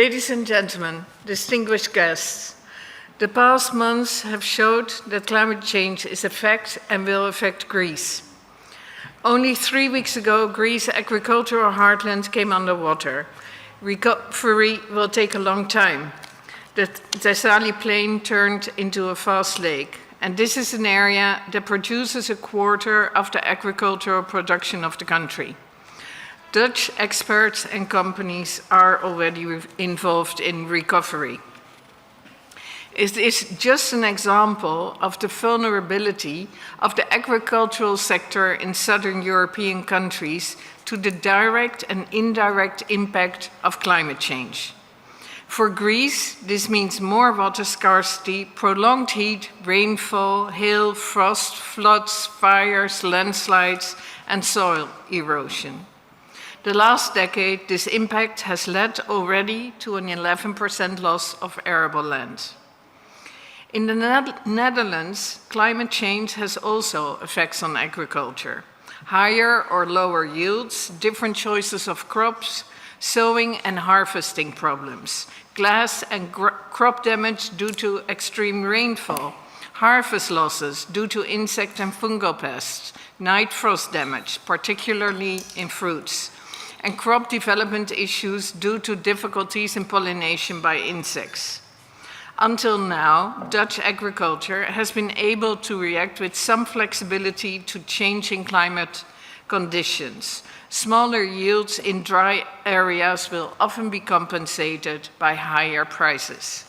Ladies and gentlemen, distinguished guests, the past months have showed that climate change is a fact and will affect Greece. Only 3 weeks ago, Greece's agricultural heartland came underwater. Recovery will take a long time. The Terstal plain turned into a vast lake, and this is an area that produces a quarter of the agricultural production of the country. Dutch experts and companies are already involved in recovery. It is just an example of the vulnerability of the agricultural sector in southern European countries to the direct and indirect impact of climate change. For Greece, this means more water scarcity, prolonged heat, rainfall, hail, frost, floods, fires, landslides, and soil erosion. The last decade, this impact has led already to an 11% loss of arable land. In the Netherlands, climate change has also effects on agriculture. Higher or lower yields, different choices of crops, sowing and harvesting problems, grass and crop damage due to extreme rainfall, harvest losses due to insect and fungal pests, night frost damage, particularly in fruits, and crop development issues due to difficulties in pollination by insects. Until now, Dutch agriculture has been able to react with some flexibility to changing climate conditions. Smaller yields in dry areas will often be compensated by higher prices.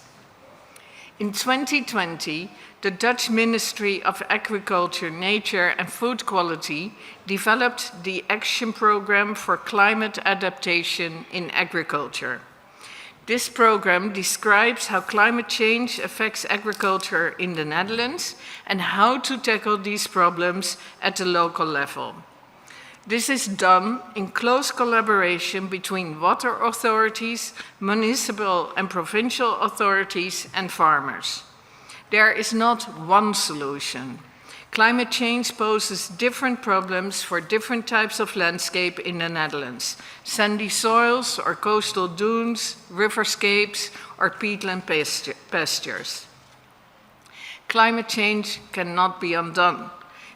In 2020, the Dutch Ministry of Agriculture, Nature and Food Quality developed the Action Programme for Climate Adaptation in Agriculture. This program describes how climate change affects agriculture in the Netherlands and how to tackle these problems at the local level. This is done in close collaboration between water authorities, municipal and provincial authorities, and farmers. There is not one solution. Climate change poses different problems for different types of landscape in the Netherlands: sandy soils or coastal dunes, riverscapes, or peatland pastures. Climate change cannot be undone.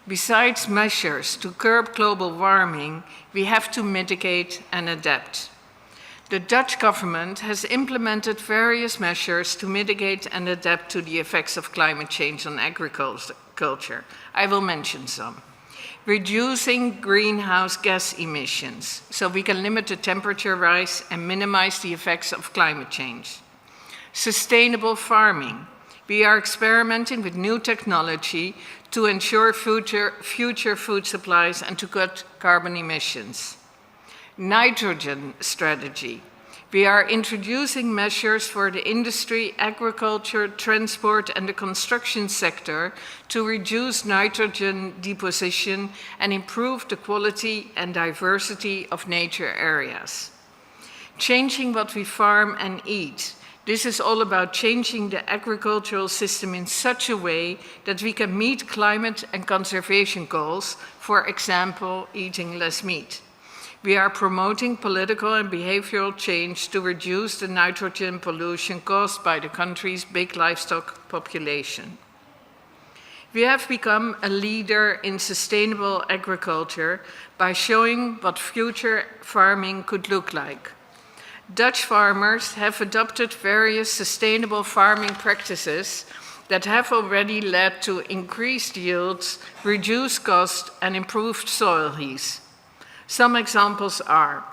Besides measures to curb global warming, we have to mitigate and adapt. The Dutch government has implemented various measures to mitigate and adapt to the effects of climate change on agriculture. I will mention some. Reducing greenhouse gas emissions, so we can limit the temperature rise and minimize the effects of climate change. Sustainable farming. We are experimenting with new technology to ensure future food supplies and to cut carbon emissions. Nitrogen strategy. We are introducing measures for the industry, agriculture, transport, and the construction sector to reduce nitrogen deposition and improve the quality and diversity of nature areas. Changing what we farm and eat. This is all about changing the agricultural system in such a way that we can meet climate and conservation goals, for example, eating less meat. We are promoting political and behavioral change to reduce the nitrogen pollution caused by the country's big livestock population. We have become a leader in sustainable agriculture by showing what future farming could look like. Dutch farmers have adopted various sustainable farming practices that have already led to increased yields, reduced cost, and improved soil health. Some examples are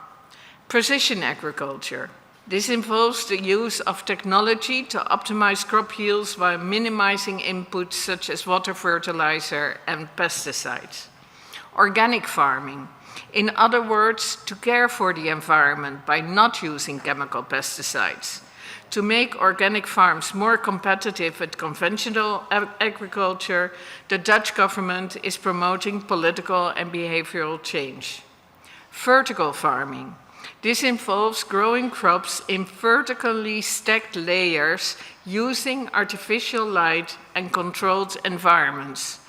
precision agriculture. This involves the use of technology to optimize crop yields while minimizing inputs such as water fertilizer and pesticides. Organic farming. In other words, to care for the environment by not using chemical pesticides. To make organic farms more competitive with conventional agriculture, the Dutch government is promoting political and behavioral change. Vertical farming. This involves growing crops in vertically stacked layers using artificial light and controlled environments.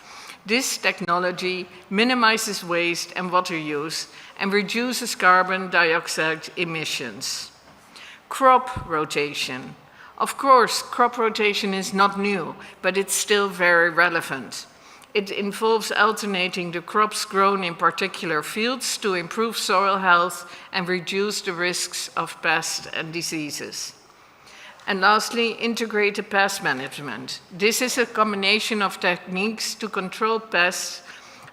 This technology minimizes waste and water use and reduces carbon dioxide emissions. Crop rotation. Of course, crop rotation is not new, but it's still very relevant. It involves alternating the crops grown in particular fields to improve soil health and reduce the risks of pests and diseases. And lastly, integrated pest management. This is a combination of techniques to control pests,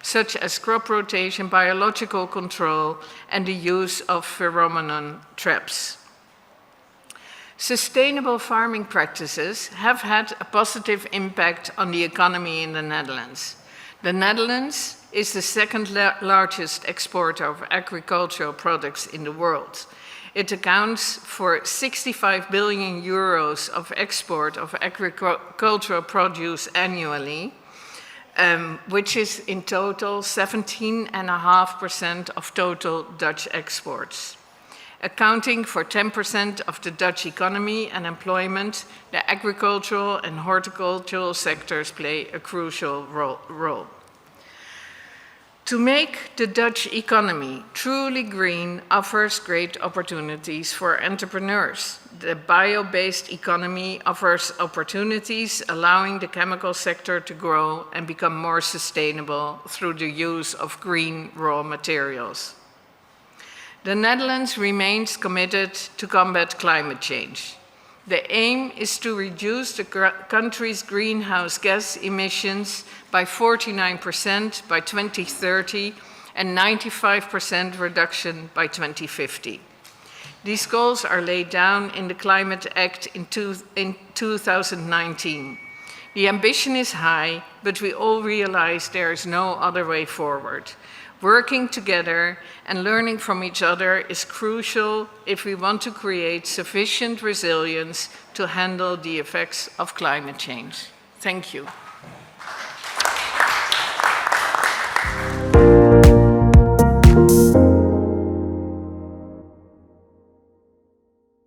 such as crop rotation, biological control, and the use of pheromone traps. Sustainable farming practices have had a positive impact on the economy in the Netherlands. The Netherlands is the second largest exporter of agricultural products in the world. It accounts for 65 billion euros of export of agricultural produce annually, which is in total 17.5% of total Dutch exports. Accounting for 10% of the Dutch economy and employment, the agricultural and horticultural sectors play a crucial role. To make the Dutch economy truly green offers great opportunities for entrepreneurs. The bio-based economy offers opportunities, allowing the chemical sector to grow and become more sustainable through the use of green raw materials. The Netherlands remains committed to combat climate change. The aim is to reduce the country's greenhouse gas emissions by 49% by 2030 and 95% reduction by 2050. These goals are laid down in the Climate Act in 2019. The ambition is high, but we all realize there is no other way forward. Working together and learning from each other is crucial if we want to create sufficient resilience to handle the effects of climate change. Thank you.